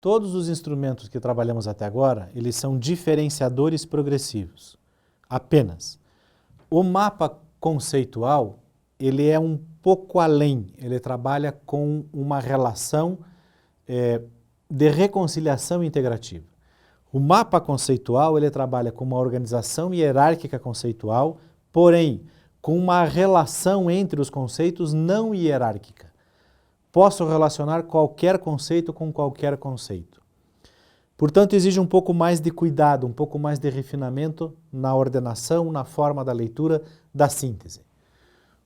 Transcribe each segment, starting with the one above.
Todos os instrumentos que trabalhamos até agora, eles são diferenciadores progressivos, apenas. O mapa conceitual, ele é um pouco além, ele trabalha com uma relação de reconciliação integrativa. O mapa conceitual, ele trabalha com uma organização hierárquica conceitual, porém, com uma relação entre os conceitos não hierárquica. Posso relacionar qualquer conceito com qualquer conceito. Portanto, exige um pouco mais de cuidado, um pouco mais de refinamento na ordenação, na forma da leitura, da síntese.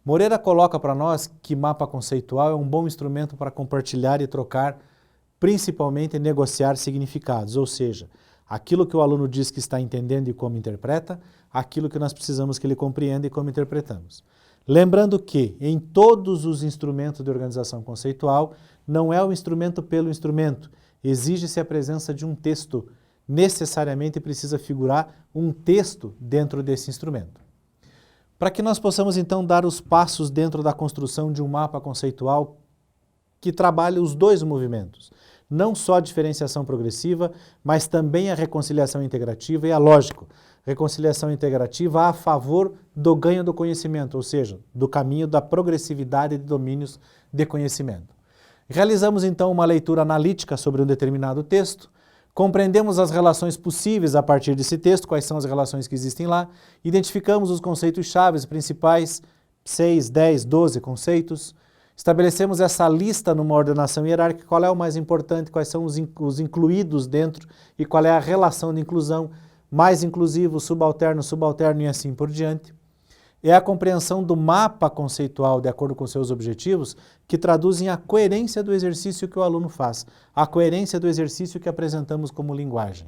Moreira coloca para nós que mapa conceitual é um bom instrumento para compartilhar e trocar, principalmente negociar significados, ou seja, aquilo que o aluno diz que está entendendo e como interpreta, aquilo que nós precisamos que ele compreenda e como interpretamos. Lembrando que, em todos os instrumentos de organização conceitual, não é o instrumento pelo instrumento, exige-se a presença de um texto. Necessariamente precisa figurar um texto dentro desse instrumento. Para que nós possamos, então, dar os passos dentro da construção de um mapa conceitual que trabalhe os dois movimentos, não só a diferenciação progressiva, mas também a reconciliação integrativa e a lógica. Reconciliação integrativa a favor do ganho do conhecimento, ou seja, do caminho da progressividade de domínios de conhecimento. Realizamos então uma leitura analítica sobre um determinado texto, compreendemos as relações possíveis a partir desse texto, quais são as relações que existem lá, identificamos os conceitos chaves principais, 6, 10, 12 conceitos, estabelecemos essa lista numa ordenação hierárquica, qual é o mais importante, quais são os incluídos dentro e qual é a relação de inclusão, mais inclusivo, subalterno e assim por diante. É a compreensão do mapa conceitual de acordo com seus objetivos que traduzem a coerência do exercício que o aluno faz, a coerência do exercício que apresentamos como linguagem.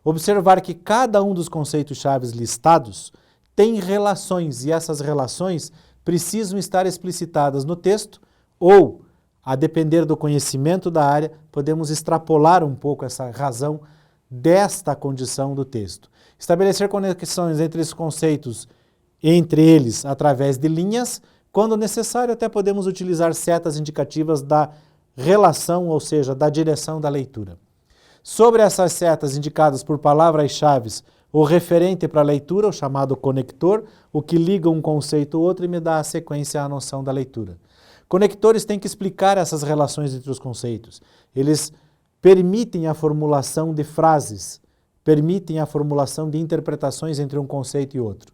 Observar que cada um dos conceitos chaves listados tem relações e essas relações precisam estar explicitadas no texto ou, a depender do conhecimento da área, podemos extrapolar um pouco essa razão desta condição do texto. Estabelecer conexões entre esses conceitos, entre eles através de linhas, quando necessário até podemos utilizar setas indicativas da relação, ou seja, da direção da leitura. Sobre essas setas indicadas por palavras-chave, o referente para a leitura, o chamado conector, o que liga um conceito ao outro e me dá a sequência à noção da leitura. Conectores têm que explicar essas relações entre os conceitos. Eles permitem a formulação de frases, permitem a formulação de interpretações entre um conceito e outro.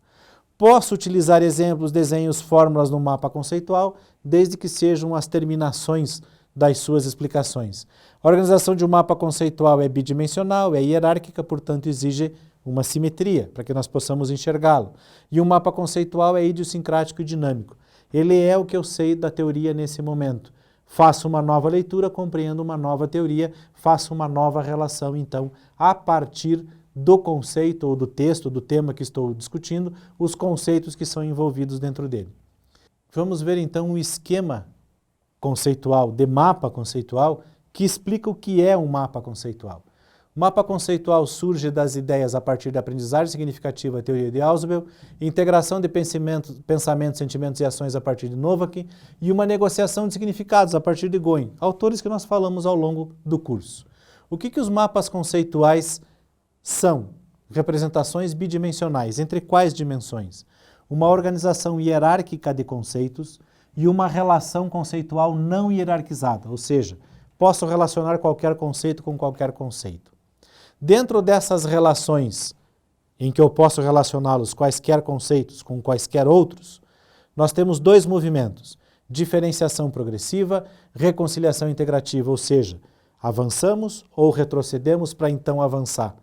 Posso utilizar exemplos, desenhos, fórmulas no mapa conceitual, desde que sejam as terminações das suas explicações. A organização de um mapa conceitual é bidimensional, é hierárquica, portanto exige uma simetria, para que nós possamos enxergá-lo. E um mapa conceitual é idiosincrático e dinâmico. Ele é o que eu sei da teoria nesse momento. Faço uma nova leitura, compreendo uma nova teoria, faço uma nova relação, então, a partir do conceito ou do texto, do tema que estou discutindo, os conceitos que são envolvidos dentro dele. Vamos ver, então, um esquema conceitual, de mapa conceitual, que explica o que é um mapa conceitual. O mapa conceitual surge das ideias a partir da aprendizagem significativa, a teoria de Ausubel, integração de pensamentos, sentimentos e ações a partir de Novak e uma negociação de significados a partir de Goin, autores que nós falamos ao longo do curso. O que os mapas conceituais são? Representações bidimensionais. Entre quais dimensões? Uma organização hierárquica de conceitos e uma relação conceitual não hierarquizada, ou seja, posso relacionar qualquer conceito com qualquer conceito. Dentro dessas relações, em que eu posso relacioná-los quaisquer conceitos com quaisquer outros, nós temos dois movimentos, diferenciação progressiva, reconciliação integrativa, ou seja, avançamos ou retrocedemos para então avançar.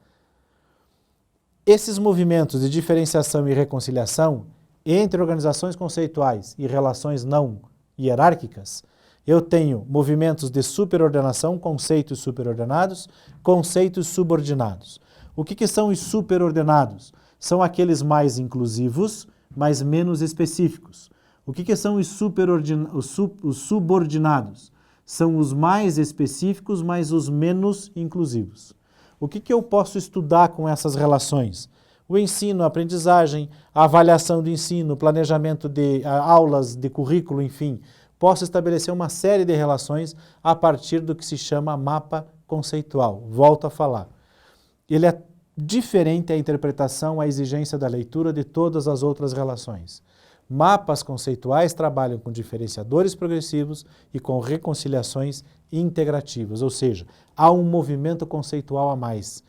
Esses movimentos de diferenciação e reconciliação entre organizações conceituais e relações não hierárquicas, eu tenho movimentos de superordenação, conceitos superordenados, conceitos subordinados. O que são os superordenados? São aqueles mais inclusivos, mas menos específicos. O que são os subordinados? São os mais específicos, mas os menos inclusivos. O que eu posso estudar com essas relações? O ensino, a aprendizagem, a avaliação do ensino, planejamento de aulas, de currículo, enfim. Posso estabelecer uma série de relações a partir do que se chama mapa conceitual. Volto a falar. Ele é diferente a interpretação, a exigência da leitura de todas as outras relações. Mapas conceituais trabalham com diferenciadores progressivos e com reconciliações integrativas, ou seja, há um movimento conceitual a mais.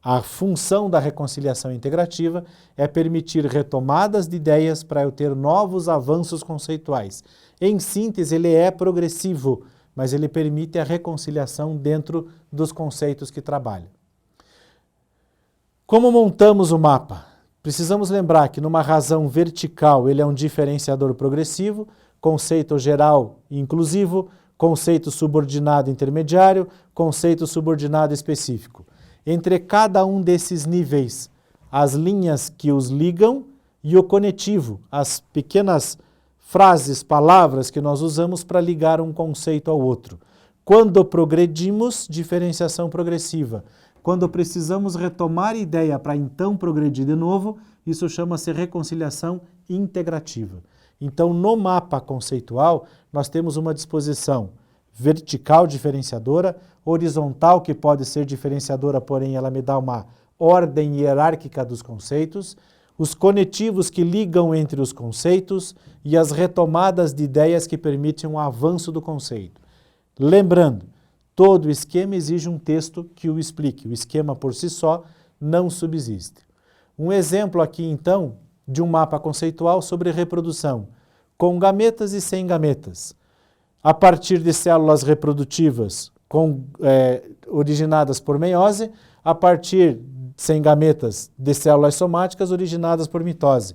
A função da reconciliação integrativa é permitir retomadas de ideias para eu ter novos avanços conceituais. Em síntese, ele é progressivo, mas ele permite a reconciliação dentro dos conceitos que trabalha. Como montamos o mapa? Precisamos lembrar que numa razão vertical ele é um diferenciador progressivo, conceito geral e inclusivo, conceito subordinado intermediário, conceito subordinado específico. Entre cada um desses níveis, as linhas que os ligam e o conectivo, as pequenas frases, palavras que nós usamos para ligar um conceito ao outro. Quando progredimos, diferenciação progressiva. Quando precisamos retomar ideia para então progredir de novo, isso chama-se reconciliação integrativa. Então, no mapa conceitual, nós temos uma disposição vertical diferenciadora, horizontal que pode ser diferenciadora, porém ela me dá uma ordem hierárquica dos conceitos, os conectivos que ligam entre os conceitos e as retomadas de ideias que permitem um avanço do conceito. Lembrando, todo esquema exige um texto que o explique. O esquema por si só não subsiste. Um exemplo aqui, então, de um mapa conceitual sobre reprodução, com gametas e sem gametas. A partir de células reprodutivas originadas por meiose, a partir sem gametas de células somáticas originadas por mitose.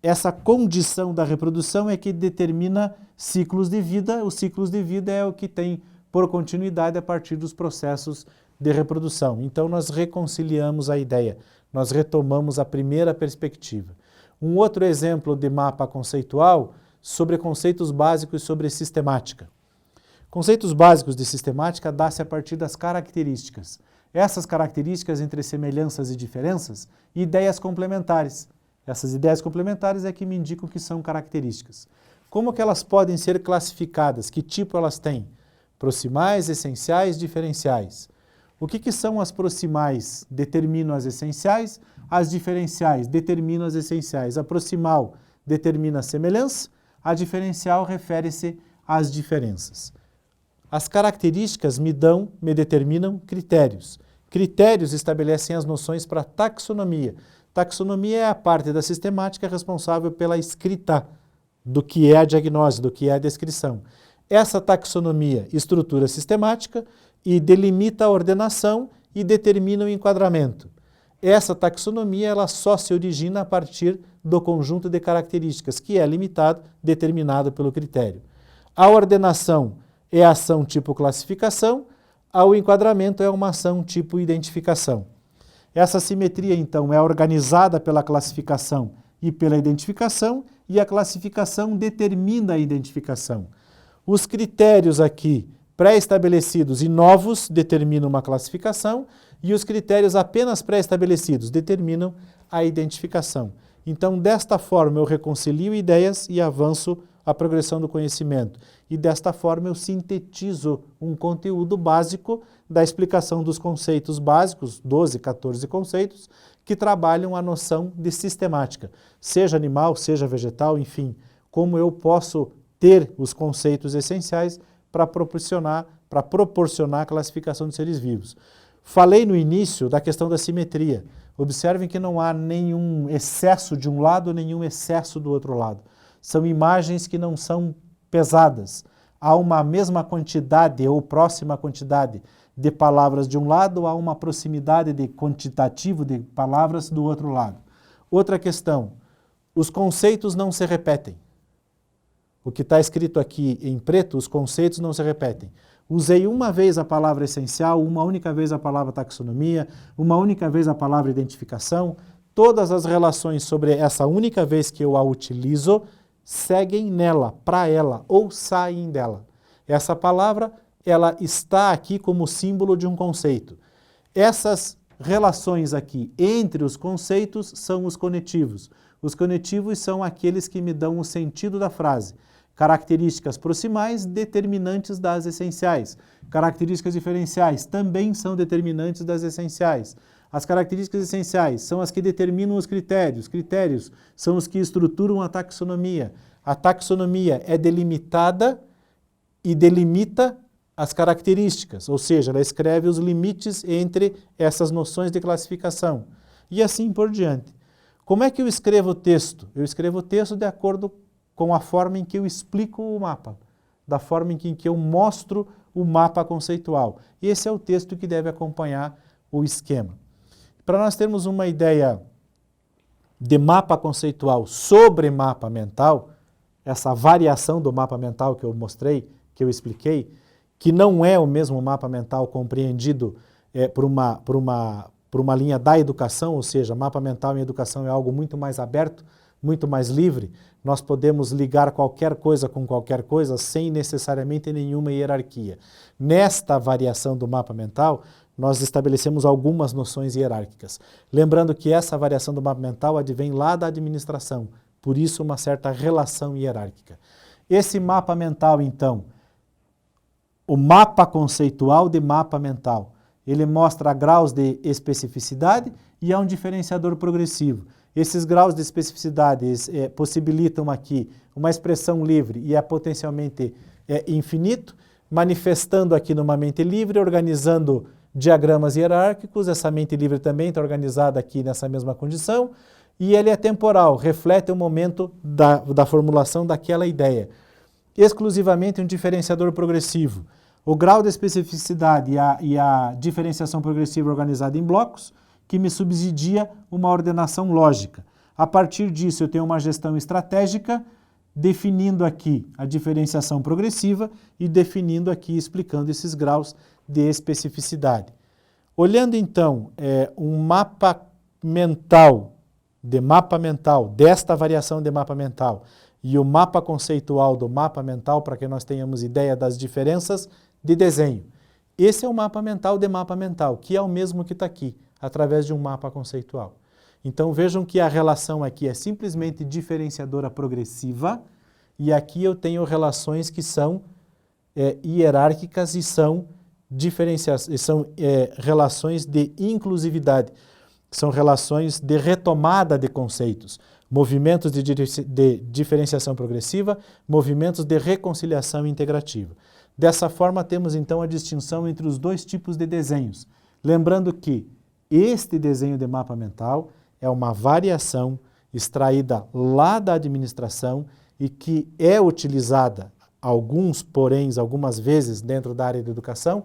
Essa condição da reprodução é que determina ciclos de vida. Os ciclos de vida é o que tem por continuidade a partir dos processos de reprodução. Então, nós reconciliamos a ideia, nós retomamos a primeira perspectiva. Um outro exemplo de mapa conceitual sobre conceitos básicos sobre sistemática. Conceitos básicos de sistemática dá-se a partir das características. Essas características entre semelhanças e diferenças, ideias complementares. Essas ideias complementares é que me indicam que são características. Como que elas podem ser classificadas? Que tipo elas têm? Proximais, essenciais, diferenciais. O que são as proximais? Determinam as essenciais. As diferenciais determinam as essenciais. A proximal determina a semelhança. A diferencial refere-se às diferenças. As características me determinam critérios. Critérios estabelecem as noções para taxonomia. Taxonomia é a parte da sistemática responsável pela escrita do que é a diagnose, do que é a descrição. Essa taxonomia estrutura a sistemática e delimita a ordenação e determina o enquadramento. Essa taxonomia ela só se origina a partir do conjunto de características, que é limitado, determinado pelo critério. A ordenação é a ação tipo classificação, o enquadramento é uma ação tipo identificação. Essa simetria, então, é organizada pela classificação e pela identificação, e a classificação determina a identificação. Os critérios aqui pré-estabelecidos e novos determinam uma classificação, e os critérios apenas pré-estabelecidos determinam a identificação. Então, desta forma, eu reconcilio ideias e avanço a progressão do conhecimento. E desta forma eu sintetizo um conteúdo básico da explicação dos conceitos básicos, 12, 14 conceitos, que trabalham a noção de sistemática, seja animal, seja vegetal, enfim, como eu posso ter os conceitos essenciais para proporcionar a classificação de seres vivos. Falei no início da questão da simetria. Observem que não há nenhum excesso de um lado, nenhum excesso do outro lado. São imagens que não são pesadas. Há uma mesma quantidade ou próxima quantidade de palavras de um lado, há uma proximidade de quantitativo de palavras do outro lado. Outra questão, os conceitos não se repetem. O que está escrito aqui em preto, os conceitos não se repetem. Usei uma vez a palavra essencial, uma única vez a palavra taxonomia, uma única vez a palavra identificação. Todas as relações sobre essa única vez que eu a utilizo seguem nela, para ela, ou saem dela. Essa palavra, ela está aqui como símbolo de um conceito. Essas relações aqui entre os conceitos são os conectivos. Os conectivos são aqueles que me dão o sentido da frase. Características proximais, determinantes das essenciais. Características diferenciais também são determinantes das essenciais. As características essenciais são as que determinam os critérios. Critérios são os que estruturam a taxonomia. A taxonomia é delimitada e delimita as características, ou seja, ela escreve os limites entre essas noções de classificação. E assim por diante. Como é que eu escrevo o texto? Eu escrevo o texto de acordo com a forma em que eu explico o mapa, da forma em que eu mostro o mapa conceitual. Esse é o texto que deve acompanhar o esquema. Para nós termos uma ideia de mapa conceitual sobre mapa mental, essa variação do mapa mental que eu mostrei, que eu expliquei, que não é o mesmo mapa mental compreendido por uma linha da educação, ou seja, mapa mental em educação é algo muito mais aberto, muito mais livre. Nós podemos ligar qualquer coisa com qualquer coisa sem necessariamente nenhuma hierarquia. Nesta variação do mapa mental, nós estabelecemos algumas noções hierárquicas. Lembrando que essa variação do mapa mental advém lá da administração, por isso uma certa relação hierárquica. Esse mapa mental, então, o mapa conceitual de mapa mental, ele mostra graus de especificidade e é um diferenciador progressivo. Esses graus de especificidade possibilitam aqui uma expressão livre e é potencialmente infinito, manifestando aqui numa mente livre, organizando diagramas hierárquicos. Essa mente livre também está organizada aqui nessa mesma condição, e ele é temporal, reflete o momento da formulação daquela ideia. Exclusivamente um diferenciador progressivo. O grau de especificidade e a diferenciação progressiva organizada em blocos, que me subsidia uma ordenação lógica. A partir disso, eu tenho uma gestão estratégica, definindo aqui a diferenciação progressiva e definindo aqui, explicando esses graus de especificidade. Olhando então um mapa mental, desta variação de mapa mental, e o mapa conceitual do mapa mental, para que nós tenhamos ideia das diferenças de desenho. Esse é o mapa mental de mapa mental, que é o mesmo que está aqui, através de um mapa conceitual. Então vejam que a relação aqui é simplesmente diferenciadora progressiva, e aqui eu tenho relações que são hierárquicas e são relações de inclusividade, são relações de retomada de conceitos, movimentos de diferenciação progressiva, movimentos de reconciliação integrativa. Dessa forma, temos então a distinção entre os dois tipos de desenhos. Lembrando que este desenho de mapa mental é uma variação extraída lá da administração e que é utilizada algumas vezes dentro da área de educação,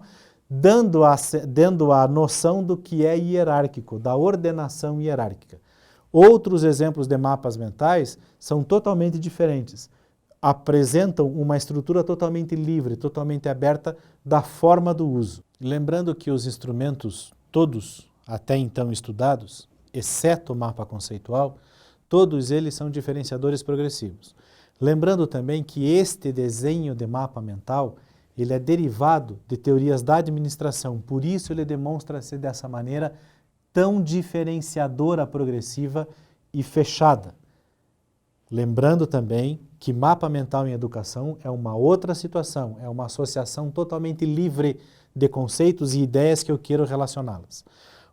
dando a noção do que é hierárquico, da ordenação hierárquica. Outros exemplos de mapas mentais são totalmente diferentes. Apresentam uma estrutura totalmente livre, totalmente aberta da forma do uso. Lembrando que os instrumentos, todos até então estudados, exceto o mapa conceitual, todos eles são diferenciadores progressivos. Lembrando também que este desenho de mapa mental, ele é derivado de teorias da administração, por isso ele demonstra-se dessa maneira tão diferenciadora, progressiva e fechada. Lembrando também que mapa mental em educação é uma outra situação, é uma associação totalmente livre de conceitos e ideias que eu quero relacioná-las.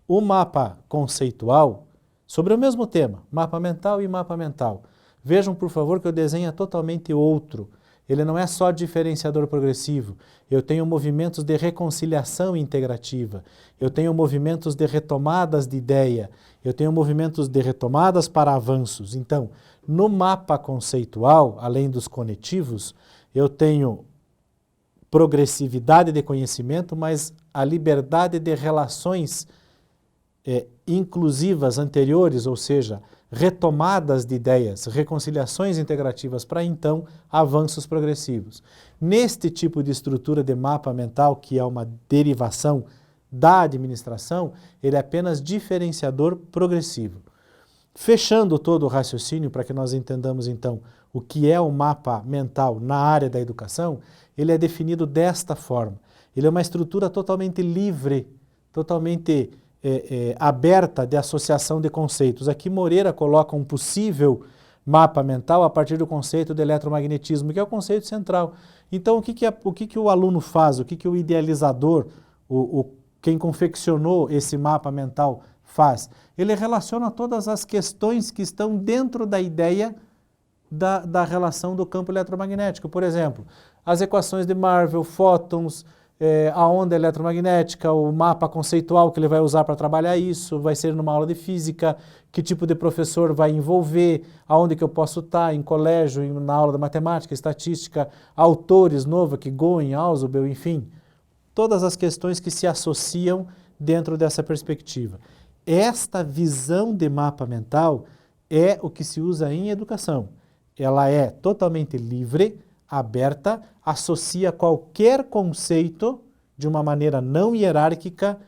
O mapa conceitual, sobre o mesmo tema, mapa mental e mapa mental, vejam por favor que o desenho é totalmente outro. Ele não é só diferenciador progressivo, eu tenho movimentos de reconciliação integrativa, eu tenho movimentos de retomadas de ideia, eu tenho movimentos de retomadas para avanços. Então, no mapa conceitual, além dos conectivos, eu tenho progressividade de conhecimento, mas a liberdade de relações inclusivas anteriores, ou seja, retomadas de ideias, reconciliações integrativas para então avanços progressivos. Neste tipo de estrutura de mapa mental, que é uma derivação da administração, ele é apenas diferenciador progressivo. Fechando todo o raciocínio para que nós entendamos então o que é o mapa mental na área da educação, ele é definido desta forma. Ele é uma estrutura totalmente livre, totalmente aberta de associação de conceitos. Aqui Moreira coloca um possível mapa mental a partir do conceito do eletromagnetismo, que é o conceito central. Então, o que o aluno faz, o que o idealizador, quem confeccionou esse mapa mental faz? Ele relaciona todas as questões que estão dentro da ideia da relação do campo eletromagnético. Por exemplo, as equações de Marvel, fótons, a onda eletromagnética, o mapa conceitual que ele vai usar para trabalhar isso, vai ser numa aula de física, que tipo de professor vai envolver, aonde que eu posso estar, em colégio, na aula de matemática, estatística, autores, Novak, Goen, Ausubel, enfim, todas as questões que se associam dentro dessa perspectiva. Esta visão de mapa mental é o que se usa em educação. Ela é totalmente livre, aberta, associa qualquer conceito de uma maneira não hierárquica,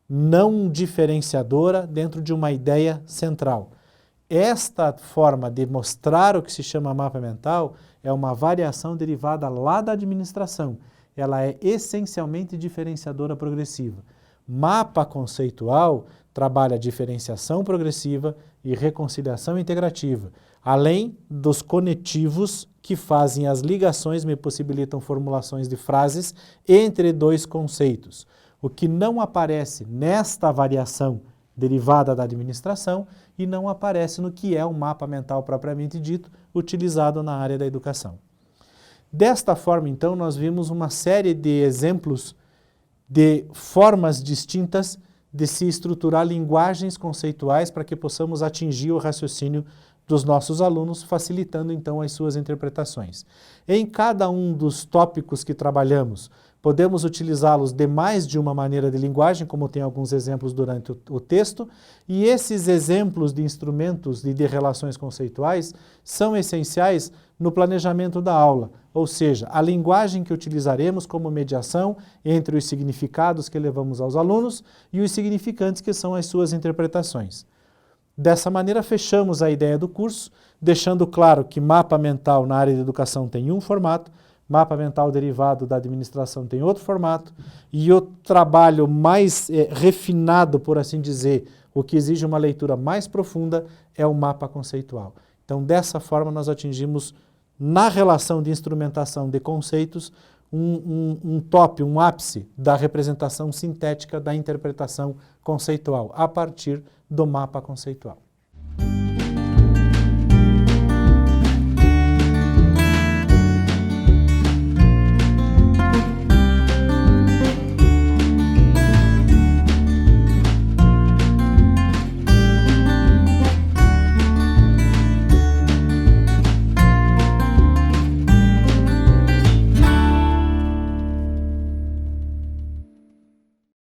não diferenciadora, dentro de uma ideia central. Esta forma de mostrar o que se chama mapa mental é uma variação derivada lá da administração. Ela é essencialmente diferenciadora progressiva. Mapa conceitual trabalha diferenciação progressiva e reconciliação integrativa, além dos conectivos que fazem as ligações, me possibilitam formulações de frases entre dois conceitos. O que não aparece nesta variação derivada da administração e não aparece no que é o mapa mental propriamente dito, utilizado na área da educação. Desta forma, então, nós vimos uma série de exemplos de formas distintas de se estruturar linguagens conceituais para que possamos atingir o raciocínio dos nossos alunos, facilitando então as suas interpretações. Em cada um dos tópicos que trabalhamos, podemos utilizá-los de mais de uma maneira de linguagem, como tem alguns exemplos durante o texto, e esses exemplos de instrumentos e de relações conceituais são essenciais no planejamento da aula, ou seja, a linguagem que utilizaremos como mediação entre os significados que levamos aos alunos e os significantes que são as suas interpretações. Dessa maneira, fechamos a ideia do curso, deixando claro que mapa mental na área de educação tem um formato, mapa mental derivado da administração tem outro formato, e o trabalho mais refinado, por assim dizer, o que exige uma leitura mais profunda, é o mapa conceitual. Então, dessa forma, nós atingimos, na relação de instrumentação de conceitos, um top, um ápice da representação sintética da interpretação conceitual, a partir do mapa conceitual.